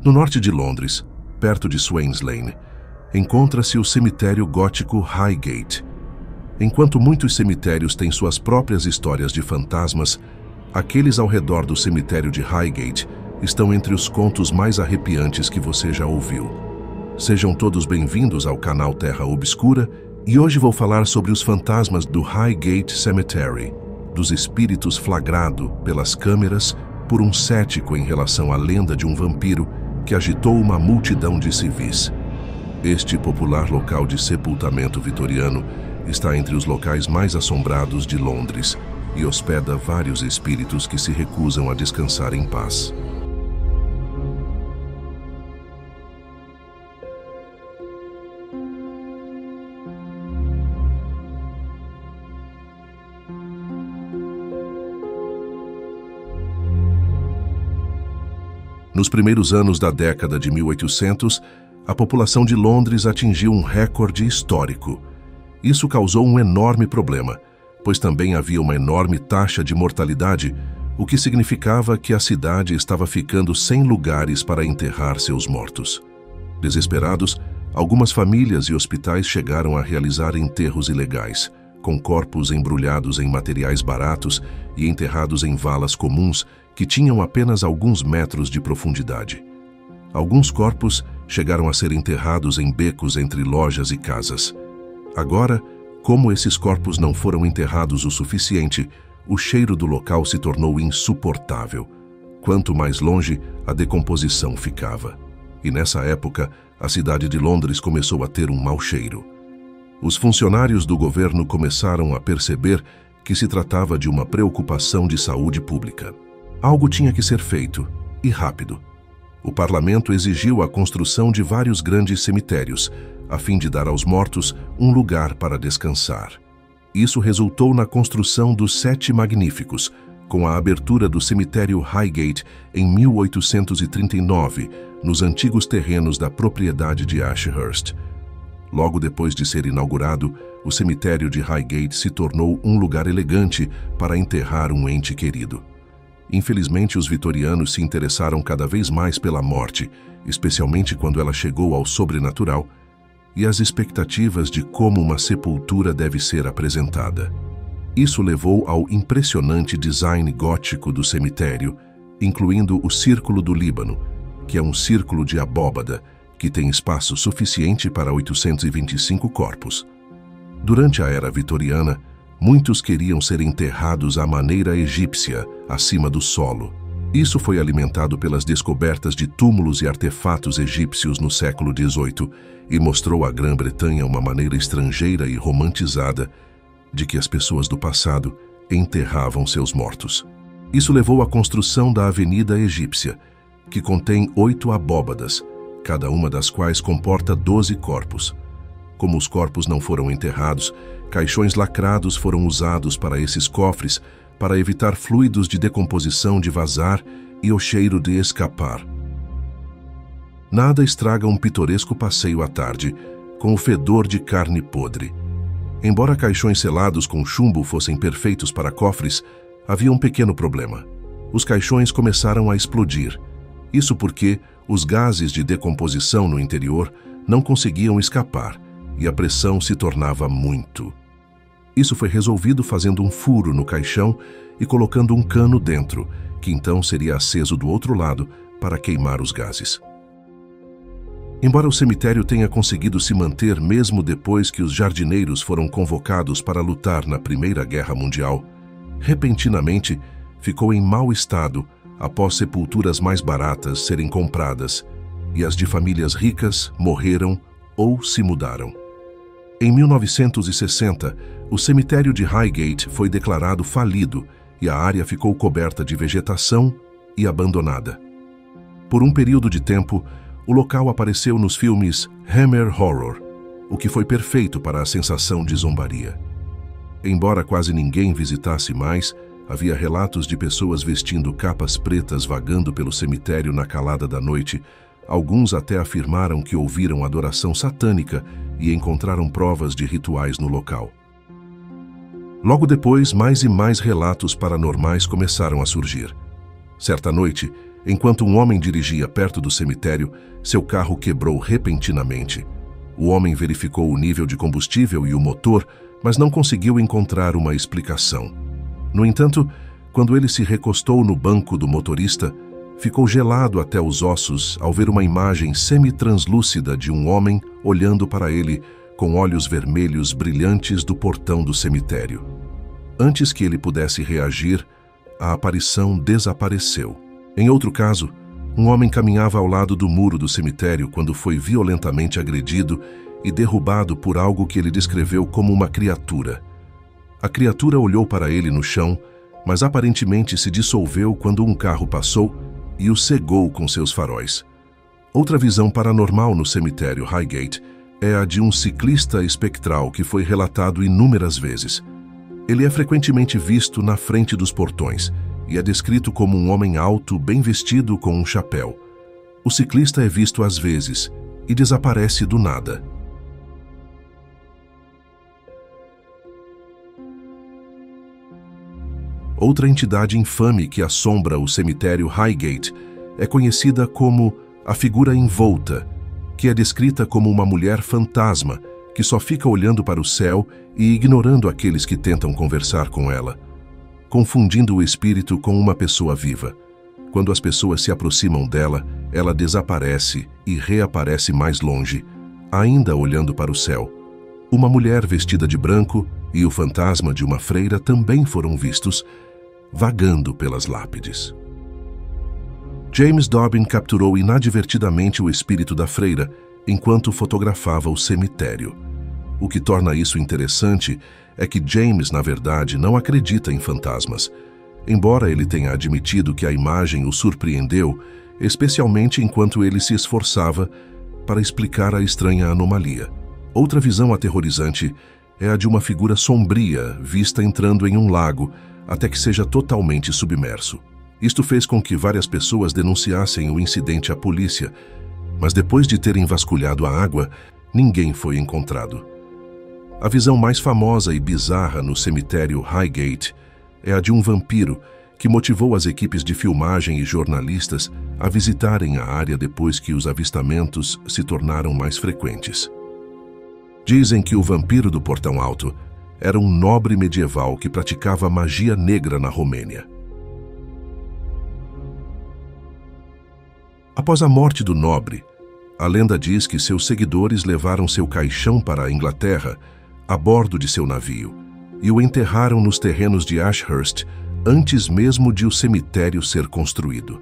No norte de Londres, perto de Swains Lane, encontra-se o cemitério gótico Highgate. Enquanto muitos cemitérios têm suas próprias histórias de fantasmas, aqueles ao redor do cemitério de Highgate estão entre os contos mais arrepiantes que você já ouviu. Sejam todos bem-vindos ao canal Terra Obscura, e hoje vou falar sobre os fantasmas do Highgate Cemetery, dos espíritos flagrado pelas câmeras por um cético em relação à lenda de um vampiro que agitou uma multidão de civis. Este popular local de sepultamento vitoriano está entre os locais mais assombrados de Londres e hospeda vários espíritos que se recusam a descansar em paz. Nos primeiros anos da década de 1800, a população de Londres atingiu um recorde histórico. Isso causou um enorme problema, pois também havia uma enorme taxa de mortalidade, o que significava que a cidade estava ficando sem lugares para enterrar seus mortos. Desesperados, algumas famílias e hospitais chegaram a realizar enterros ilegais, com corpos embrulhados em materiais baratos e enterrados em valas comuns que tinham apenas alguns metros de profundidade. Alguns corpos chegaram a ser enterrados em becos entre lojas e casas. Agora, como esses corpos não foram enterrados o suficiente, o cheiro do local se tornou insuportável. Quanto mais longe, a decomposição ficava. E nessa época, a cidade de Londres começou a ter um mau cheiro. Os funcionários do governo começaram a perceber que se tratava de uma preocupação de saúde pública. Algo tinha que ser feito, e rápido. O parlamento exigiu a construção de vários grandes cemitérios, a fim de dar aos mortos um lugar para descansar. Isso resultou na construção dos 7 Magníficos, com a abertura do cemitério Highgate em 1839, nos antigos terrenos da propriedade de Ashurst. Logo depois de ser inaugurado, o cemitério de Highgate se tornou um lugar elegante para enterrar um ente querido. Infelizmente, os vitorianos se interessaram cada vez mais pela morte, especialmente quando ela chegou ao sobrenatural, e as expectativas de como uma sepultura deve ser apresentada. Isso levou ao impressionante design gótico do cemitério, incluindo o Círculo do Líbano, que é um círculo de abóbada que tem espaço suficiente para 825 corpos. Durante a era vitoriana, muitos queriam ser enterrados à maneira egípcia, acima do solo. Isso foi alimentado pelas descobertas de túmulos e artefatos egípcios no século XVIII e mostrou à Grã-Bretanha uma maneira estrangeira e romantizada de que as pessoas do passado enterravam seus mortos. Isso levou à construção da Avenida Egípcia, que contém 8 abóbadas, cada uma das quais comporta 12 corpos. Como os corpos não foram enterrados, caixões lacrados foram usados para esses cofres para evitar fluidos de decomposição de vazar e o cheiro de escapar. Nada estraga um pitoresco passeio à tarde, com o fedor de carne podre. Embora caixões selados com chumbo fossem perfeitos para cofres, havia um pequeno problema. Os caixões começaram a explodir. Isso porque os gases de decomposição no interior não conseguiam escapar, e a pressão se tornava muito. Isso foi resolvido fazendo um furo no caixão e colocando um cano dentro, que então seria aceso do outro lado para queimar os gases. Embora o cemitério tenha conseguido se manter mesmo depois que os jardineiros foram convocados para lutar na Primeira Guerra Mundial, repentinamente ficou em mau estado após sepulturas mais baratas serem compradas, e as de famílias ricas morreram ou se mudaram. Em 1960, o cemitério de Highgate foi declarado falido e a área ficou coberta de vegetação e abandonada. Por um período de tempo, o local apareceu nos filmes Hammer Horror, o que foi perfeito para a sensação de zombaria. Embora quase ninguém visitasse mais, havia relatos de pessoas vestindo capas pretas vagando pelo cemitério na calada da noite. Alguns até afirmaram que ouviram adoração satânica e encontraram provas de rituais no local. Logo depois, mais e mais relatos paranormais começaram a surgir. Certa noite, Enquanto um homem dirigia perto do cemitério, seu carro quebrou repentinamente. O homem verificou o nível de combustível e o motor, mas não conseguiu encontrar uma explicação. No entanto, quando ele se recostou no banco do motorista, ficou gelado até os ossos ao ver uma imagem semi-translúcida de um homem olhando para ele com olhos vermelhos brilhantes do portão do cemitério. Antes que ele pudesse reagir, a aparição desapareceu. Em outro caso, um homem caminhava ao lado do muro do cemitério quando foi violentamente agredido e derrubado por algo que ele descreveu como uma criatura. A criatura olhou para ele no chão, mas aparentemente se dissolveu quando um carro passou e o cegou com seus faróis. Outra visão paranormal no cemitério Highgate é a de um ciclista espectral que foi relatado inúmeras vezes. Ele é frequentemente visto na frente dos portões e é descrito como um homem alto, bem vestido com um chapéu. O ciclista é visto às vezes e desaparece do nada. Outra entidade infame que assombra o cemitério Highgate é conhecida como a figura envolta, que é descrita como uma mulher fantasma que só fica olhando para o céu e ignorando aqueles que tentam conversar com ela, confundindo o espírito com uma pessoa viva. Quando as pessoas se aproximam dela, ela desaparece e reaparece mais longe, ainda olhando para o céu. Uma mulher vestida de branco e o fantasma de uma freira também foram vistos, vagando pelas lápides. James Dobbin capturou inadvertidamente o espírito da freira enquanto fotografava o cemitério. O que torna isso interessante é que James, na verdade, não acredita em fantasmas, embora ele tenha admitido que a imagem o surpreendeu, especialmente enquanto ele se esforçava para explicar a estranha anomalia. Outra visão aterrorizante é a de uma figura sombria vista entrando em um lago até que seja totalmente submerso. Isto fez com que várias pessoas denunciassem o incidente à polícia, mas depois de terem vasculhado a água, ninguém foi encontrado. A visão mais famosa e bizarra no cemitério Highgate é a de um vampiro que motivou as equipes de filmagem e jornalistas a visitarem a área depois que os avistamentos se tornaram mais frequentes. Dizem que o vampiro do Portão Alto era um nobre medieval que praticava magia negra na Romênia. Após a morte do nobre, a lenda diz que seus seguidores levaram seu caixão para a Inglaterra a bordo de seu navio e o enterraram nos terrenos de Ashurst antes mesmo de o cemitério ser construído.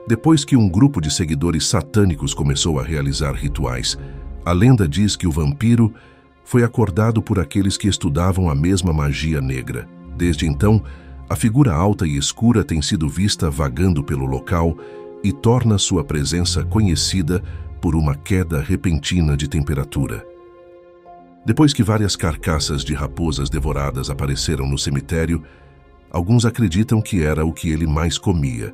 Depois que um grupo de seguidores satânicos começou a realizar rituais, a lenda diz que o vampiro foi acordado por aqueles que estudavam a mesma magia negra. Desde então, a figura alta e escura tem sido vista vagando pelo local e torna sua presença conhecida por uma queda repentina de temperatura. Depois que várias carcaças de raposas devoradas apareceram no cemitério, alguns acreditam que era o que ele mais comia.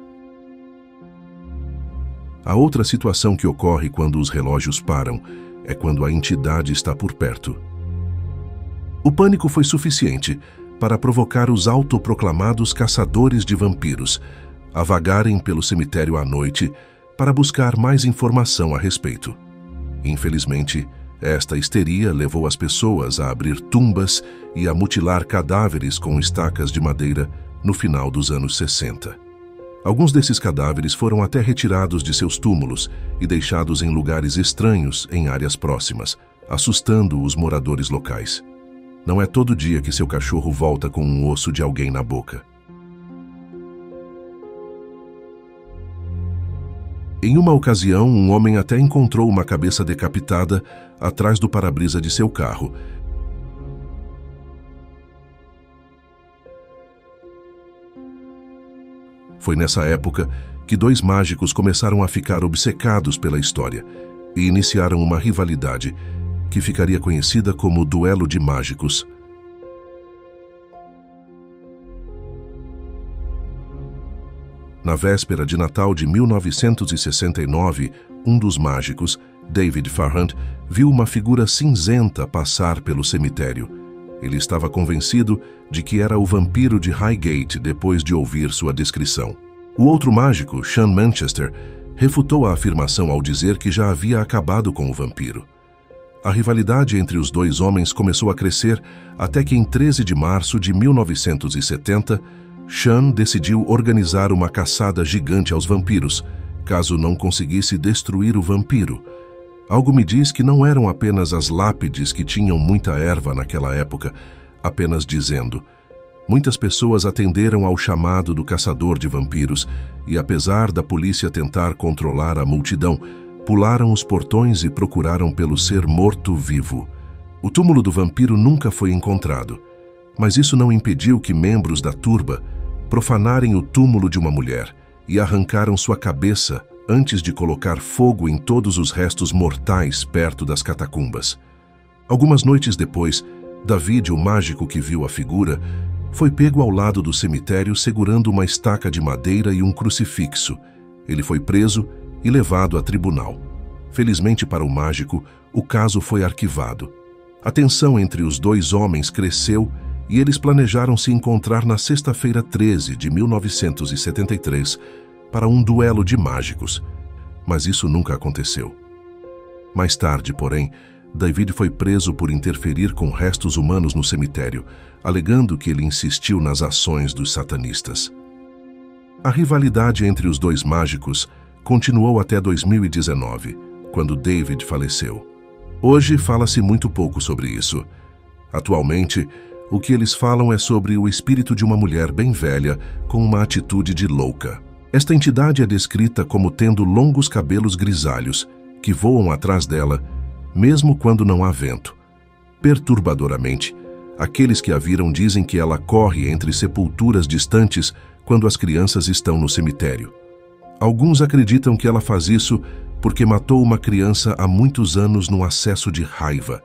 A outra situação que ocorre quando os relógios param é quando a entidade está por perto. O pânico foi suficiente para provocar os autoproclamados caçadores de vampiros a vagarem pelo cemitério à noite para buscar mais informação a respeito. Infelizmente, esta histeria levou as pessoas a abrir tumbas e a mutilar cadáveres com estacas de madeira no final dos anos 60. Alguns desses cadáveres foram até retirados de seus túmulos e deixados em lugares estranhos em áreas próximas, assustando os moradores locais. Não é todo dia que seu cachorro volta com um osso de alguém na boca. Em uma ocasião, um homem até encontrou uma cabeça decapitada atrás do para-brisa de seu carro. Foi nessa época que dois mágicos começaram a ficar obcecados pela história e iniciaram uma rivalidade que ficaria conhecida como Duelo de Mágicos. Na véspera de Natal de 1969, um dos mágicos, David Farrand, viu uma figura cinzenta passar pelo cemitério. Ele estava convencido de que era o vampiro de Highgate depois de ouvir sua descrição. O outro mágico, Sean Manchester, refutou a afirmação ao dizer que já havia acabado com o vampiro. A rivalidade entre os dois homens começou a crescer até que em 13 de março de 1970, Sean decidiu organizar uma caçada gigante aos vampiros, caso não conseguisse destruir o vampiro. Algo me diz que não eram apenas as lápides que tinham muita erva naquela época, apenas dizendo. Muitas pessoas atenderam ao chamado do caçador de vampiros e, apesar da polícia tentar controlar a multidão, pularam os portões e procuraram pelo ser morto-vivo. O túmulo do vampiro nunca foi encontrado, mas isso não impediu que membros da turba profanarem o túmulo de uma mulher e arrancaram sua cabeça antes de colocar fogo em todos os restos mortais perto das catacumbas. Algumas noites depois, David, o mágico que viu a figura, foi pego ao lado do cemitério segurando uma estaca de madeira e um crucifixo. Ele foi preso e levado a tribunal. Felizmente para o mágico, o caso foi arquivado. A tensão entre os dois homens cresceu e eles planejaram se encontrar na sexta-feira 13 de 1973 para um duelo de mágicos. Mas isso nunca aconteceu. Mais tarde, porém, David foi preso por interferir com restos humanos no cemitério, alegando que ele insistiu nas ações dos satanistas. A rivalidade entre os dois mágicos continuou até 2019, quando David faleceu. Hoje fala-se muito pouco sobre isso. Atualmente, o que eles falam é sobre o espírito de uma mulher bem velha com uma atitude de louca. Esta entidade é descrita como tendo longos cabelos grisalhos que voam atrás dela, mesmo quando não há vento. Perturbadoramente, aqueles que a viram dizem que ela corre entre sepulturas distantes quando as crianças estão no cemitério. Alguns acreditam que ela faz isso porque matou uma criança há muitos anos num acesso de raiva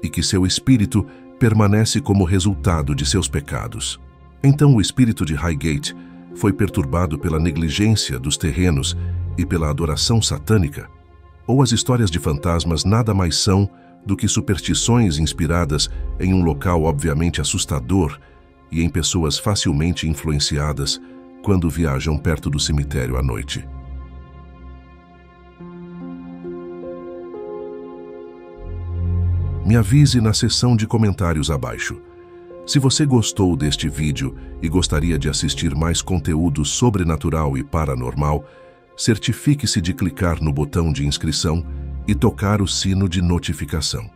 e que seu espírito permanece como resultado de seus pecados. Então o espírito de Highgate foi perturbado pela negligência dos terrenos e pela adoração satânica? Ou as histórias de fantasmas nada mais são do que superstições inspiradas em um local obviamente assustador e em pessoas facilmente influenciadas quando viajam perto do cemitério à noite? Me avise na seção de comentários abaixo. Se você gostou deste vídeo e gostaria de assistir mais conteúdo sobrenatural e paranormal, certifique-se de clicar no botão de inscrição e tocar o sino de notificação.